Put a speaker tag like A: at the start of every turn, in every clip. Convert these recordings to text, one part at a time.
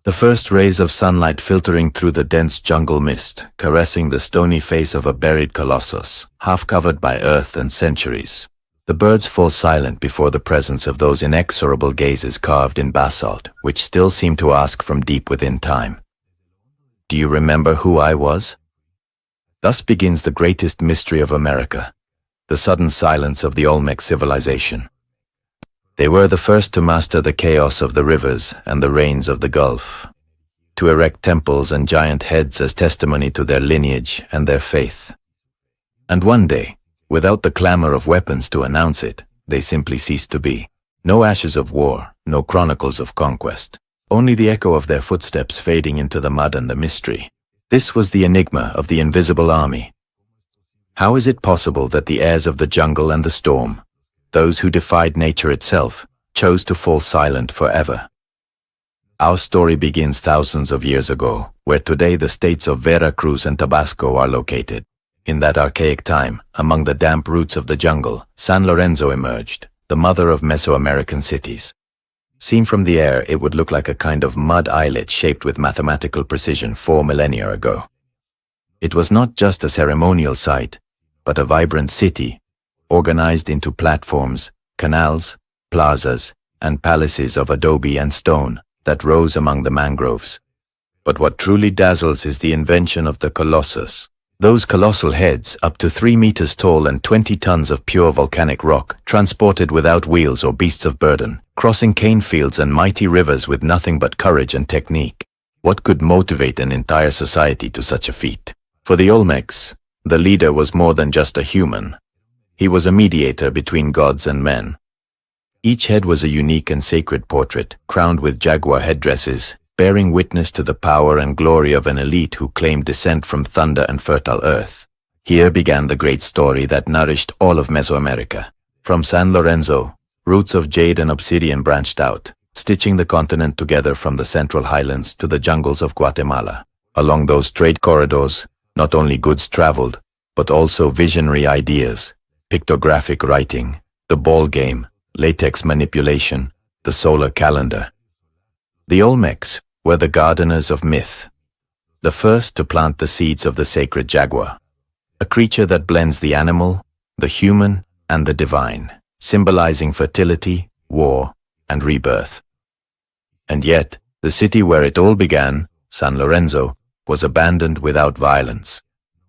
A: The first rays of sunlight filtering through the dense jungle mist, caressing the stony face of a buried colossus, half covered by earth and centuries. The birds fall silent before the presence of those inexorable gazes carved in basalt, which still seem to ask from deep within time, "Do you remember who I was?" Thus begins the greatest mystery of America, the sudden silence of the Olmec civilization. They were the first to master the chaos of the rivers and the rains of the Gulf, to erect temples and giant heads as testimony to their lineage and their faith. And one day, without the clamor of weapons to announce it, they simply ceased to be. No ashes of war, no chronicles of conquest, only the echo of their footsteps fading into the mud and the mystery. This was the enigma of the invisible army. How is it possible that the heirs of the jungle and the storm, those who defied nature itself, chose to fall silent forever? Our story begins thousands of years ago, where today the states of Veracruz and Tabasco are located. In that archaic time, among the damp roots of the jungle, San Lorenzo emerged, the mother of Mesoamerican cities. Seen from the air, it would look like a kind of mud islet shaped with mathematical precision 4 millennia ago. It was not just a ceremonial site, but a vibrant city, organized into platforms, canals, plazas, and palaces of adobe and stone that rose among the mangroves. But what truly dazzles is the invention of the Colossus. Those colossal heads, up to 3 meters tall and 20 tons of pure volcanic rock, transported without wheels or beasts of burden, crossing cane fields and mighty rivers with nothing but courage and technique. What could motivate an entire society to such a feat? For the Olmecs, the leader was more than just a human. He was a mediator between gods and men. Each head was a unique and sacred portrait, crowned with jaguar headdresses, bearing witness to the power and glory of an elite who claimed descent from thunder and fertile earth. Here began the great story that nourished all of Mesoamerica. From San Lorenzo, roots of jade and obsidian branched out, stitching the continent together from the central highlands to the jungles of Guatemala. Along those trade corridors, not only goods traveled, but also visionary ideas, pictographic writing, the ball game, latex manipulation, the solar calendar. The Olmecs were the gardeners of myth, the first to plant the seeds of the sacred jaguar, a creature that blends the animal, the human, and the divine, symbolizing fertility, war, and rebirth. And yet, the city where it all began, San Lorenzo, was abandoned without violence.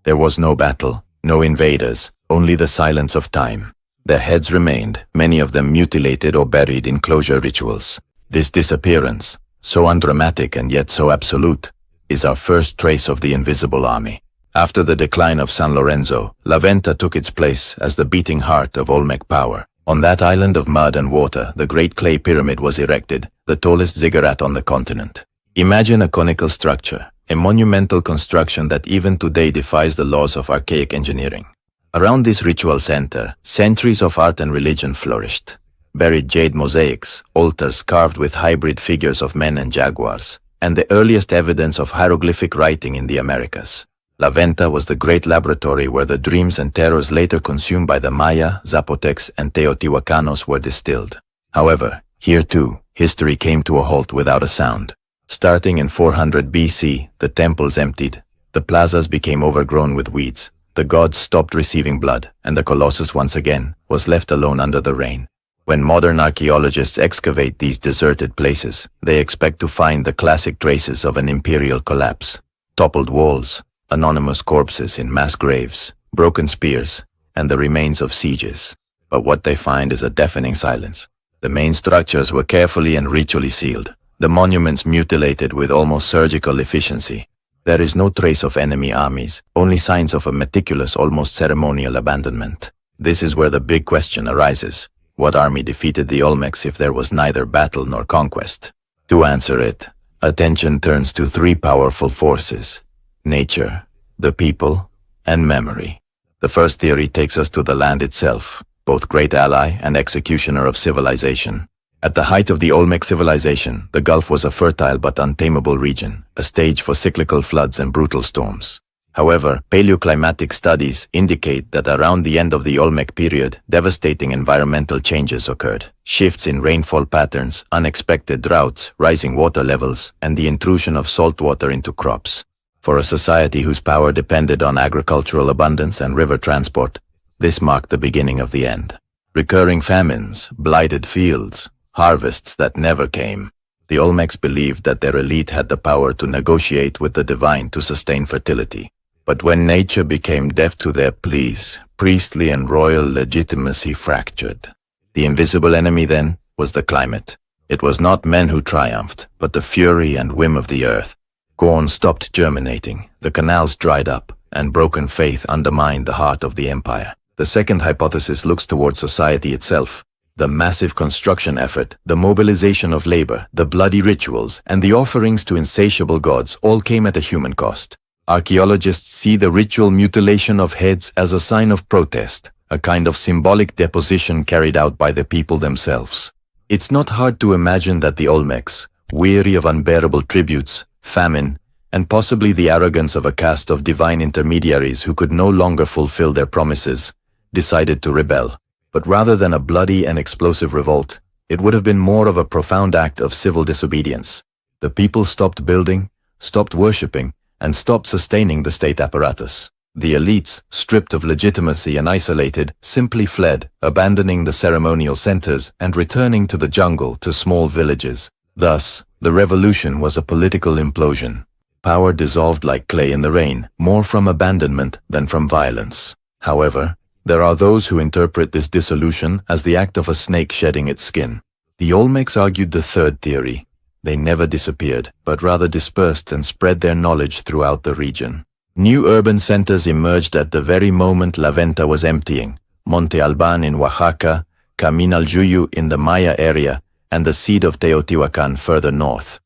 A: There was no battle, no invaders, only the silence of time. Their heads remained, many of them mutilated or buried in closure rituals. This disappearance, so undramatic and yet so absolute, is our first trace of the invisible army. After the decline of San Lorenzo, La Venta took its place as the beating heart of Olmec power. On that island of mud and water, the great clay pyramid was erected, the tallest ziggurat on the continent. Imagine a conical structure, a monumental construction that even today defies the laws of archaic engineering. Around this ritual center, centuries of art and religion flourished. Buried jade mosaics, altars carved with hybrid figures of men and jaguars, and the earliest evidence of hieroglyphic writing in the Americas. La Venta was the great laboratory where the dreams and terrors later consumed by the Maya, Zapotecs, and Teotihuacanos were distilled. However, here too, history came to a halt without a sound. Starting in 400 BC, the temples emptied, the plazas became overgrown with weeds, the gods stopped receiving blood, and the Colossus once again was left alone under the rain. When modern archaeologists excavate these deserted places, they expect to find the classic traces of an imperial collapse: toppled walls, anonymous corpses in mass graves, broken spears, and the remains of sieges. But what they find is a deafening silence. The main structures were carefully and ritually sealed, the monuments mutilated with almost surgical efficiency. There is no trace of enemy armies, only signs of a meticulous, almost ceremonial abandonment. This is where the big question arises. What army defeated the Olmecs if there was neither battle nor conquest? To answer it, attention turns to 3 powerful forces: nature, the people, and memory. The first theory takes us to the land itself, both great ally and executioner of civilization. At the height of the Olmec civilization, the Gulf was a fertile but untamable region, a stage for cyclical floods and brutal storms. However, paleoclimatic studies indicate that around the end of the Olmec period, devastating environmental changes occurred. Shifts in rainfall patterns, unexpected droughts, rising water levels, and the intrusion of salt water into crops. For a society whose power depended on agricultural abundance and river transport, this marked the beginning of the end. Recurring famines, blighted fields, harvests that never came. The Olmecs believed that their elite had the power to negotiate with the divine to sustain fertility. But when nature became deaf to their pleas, priestly and royal legitimacy fractured. The invisible enemy then was the climate. It was not men who triumphed, but the fury and whim of the earth. Corn stopped germinating, the canals dried up, and broken faith undermined the heart of the empire. The second hypothesis looks towards society itself. The massive construction effort, the mobilization of labor, the bloody rituals, and the offerings to insatiable gods all came at a human cost. Archaeologists see the ritual mutilation of heads as a sign of protest, a kind of symbolic deposition carried out by the people themselves. It's not hard to imagine that the Olmecs, weary of unbearable tributes, famine, and possibly the arrogance of a caste of divine intermediaries who could no longer fulfill their promises, decided to rebel. But rather than a bloody and explosive revolt, it would have been more of a profound act of civil disobedience. The people stopped building, stopped worshipping, and stopped sustaining the state apparatus. The elites, stripped of legitimacy and isolated, simply fled, abandoning the ceremonial centers and returning to the jungle to small villages. Thus, the revolution was a political implosion. Power dissolved like clay in the rain, more from abandonment than from violence. However, there are those who interpret this dissolution as the act of a snake shedding its skin. The Olmecs argued the third theory. They never disappeared, but rather dispersed and spread their knowledge throughout the region. New urban centers emerged at the very moment La Venta was emptying. Monte Alban in Oaxaca, Caminaljuyu in the Maya area, and the seat of Teotihuacan further north.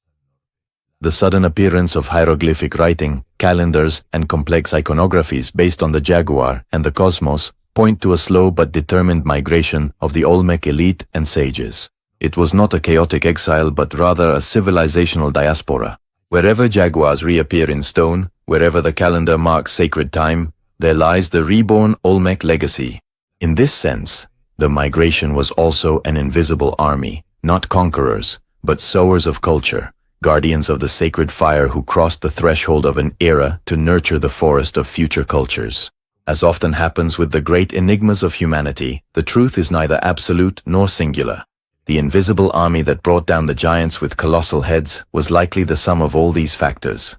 A: The sudden appearance of hieroglyphic writing, calendars, and complex iconographies based on the jaguar and the cosmos point to a slow but determined migration of the Olmec elite and sages. It was not a chaotic exile but rather a civilizational diaspora. Wherever jaguars reappear in stone, wherever the calendar marks sacred time, there lies the reborn Olmec legacy. In this sense, the migration was also an invisible army, not conquerors, but sowers of culture, guardians of the sacred fire who crossed the threshold of an era to nurture the forest of future cultures. As often happens with the great enigmas of humanity, the truth is neither absolute nor singular. The invisible army that brought down the giants with colossal heads was likely the sum of all these factors.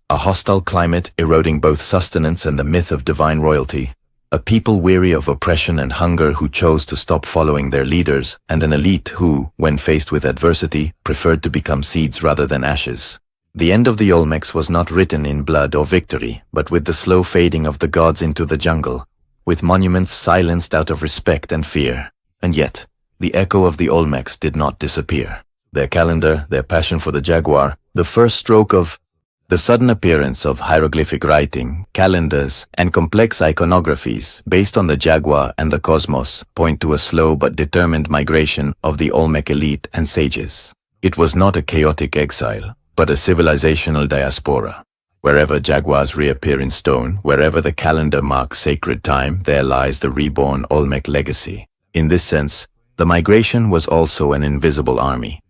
A: A hostile climate eroding both sustenance and the myth of divine royalty, a people weary of oppression and hunger who chose to stop following their leaders, and an elite who, when faced with adversity, preferred to become seeds rather than ashes. The end of the Olmecs was not written in blood or victory, but with the slow fading of the gods into the jungle, with monuments silenced out of respect and fear. And yet, the echo of the Olmecs did not disappear. Their calendar, their passion for the jaguar, the first stroke of the sudden appearance of hieroglyphic writing, calendars, and complex iconographies based on the jaguar and the cosmos point to a slow but determined migration of the Olmec elite and sages. It was not a chaotic exile, but a civilizational diaspora. Wherever jaguars reappear in stone, wherever the calendar marks sacred time, there lies the reborn Olmec legacy. In this sense, the migration was also an invisible army,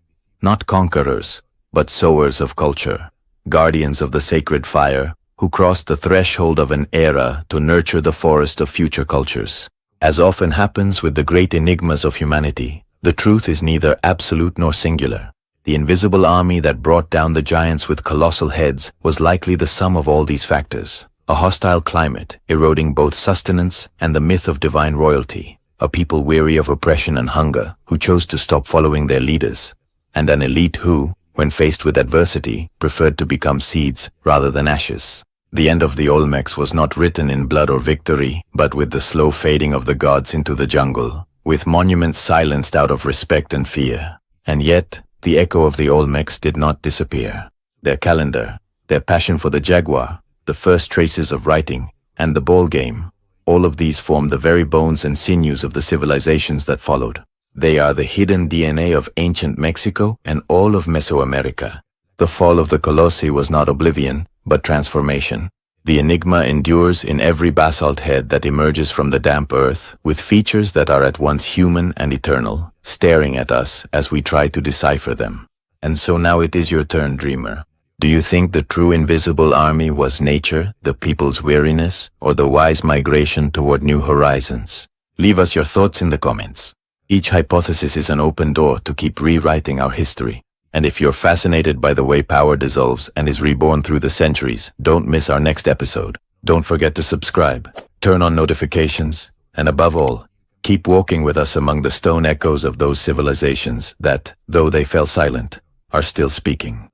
A: not conquerors, but sowers of culture, guardians of the sacred fire, who crossed the threshold of an era to nurture the forest of future cultures. As often happens with the great enigmas of humanity, the truth is neither absolute nor singular. The invisible army that brought down the giants with colossal heads was likely the sum of all these factors. A hostile climate, eroding both sustenance and the myth of divine royalty. A people weary of oppression and hunger, who chose to stop following their leaders. And an elite who, when faced with adversity, preferred to become seeds rather than ashes. The end of the Olmecs was not written in blood or victory, but with the slow fading of the gods into the jungle, with monuments silenced out of respect and fear. And yet, the echo of the Olmecs did not disappear. Their calendar, their passion for the jaguar, the first traces of writing, and the ball game, all of these form the very bones and sinews of the civilizations that followed. They are the hidden DNA of ancient Mexico and all of Mesoamerica. The fall of the Colossi was not oblivion, but transformation. The enigma endures in every basalt head that emerges from the damp earth, with features that are at once human and eternal, staring at us as we try to decipher them. And so now it is your turn, dreamer. Do you think the true invisible army was nature, the people's weariness, or the wise migration toward new horizons? Leave us your thoughts in the comments. Each hypothesis is an open door to keep rewriting our history. And if you're fascinated by the way power dissolves and is reborn through the centuries, don't miss our next episode. Don't forget to subscribe, turn on notifications, and above all, keep walking with us among the stone echoes of those civilizations that, though they fell silent, are still speaking.